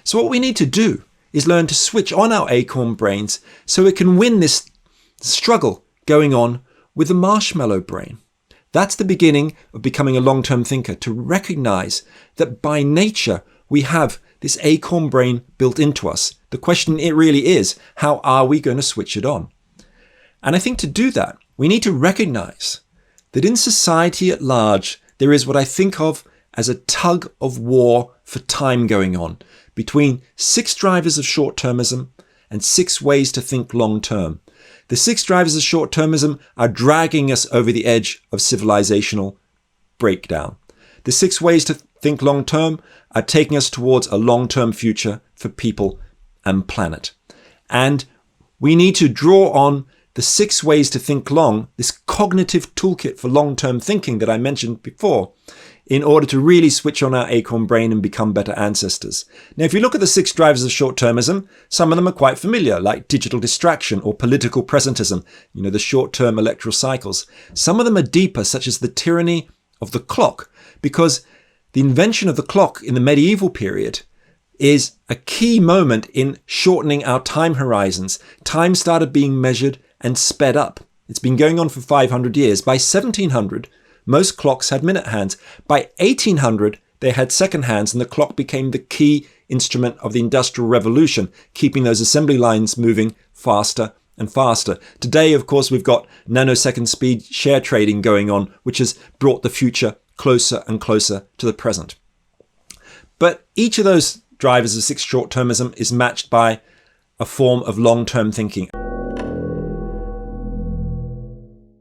So what we need to do is learn to switch on our acorn brains so it can win this struggle going on with the marshmallow brain. That's the beginning of becoming a long-term thinker, to recognize that by nature we have this acorn brain built into us. The question it really is, how are we going to switch it on? And I think to do that, we need to recognize that in society at large, there is what I think of as a tug of war for time going on between 6 drivers of short-termism and 6 ways to think long-term. The 6 drivers of short-termism are dragging us over the edge of civilizational breakdown. The 6 ways to think long-term are taking us towards a long-term future for people and planet. And we need to draw on the 6 ways to think long, this cognitive toolkit for long-term thinking that I mentioned before, in order to really switch on our acorn brain and become better ancestors. Now, if you look at the 6 drivers of short-termism, some of them are quite familiar, like digital distraction or political presentism, the short-term electoral cycles. Some of them are deeper, such as the tyranny of the clock, because the invention of the clock in the medieval period is a key moment in shortening our time horizons. Time started being measured and sped up. It's been going on for 500 years. By 1700, most clocks had minute hands. By 1800, they had second hands, and the clock became the key instrument of the Industrial Revolution, keeping those assembly lines moving faster and faster. Today, of course, we've got nanosecond speed share trading going on, which has brought the future closer and closer to the present. But each of those drivers of 6 short-termism is matched by a form of long-term thinking.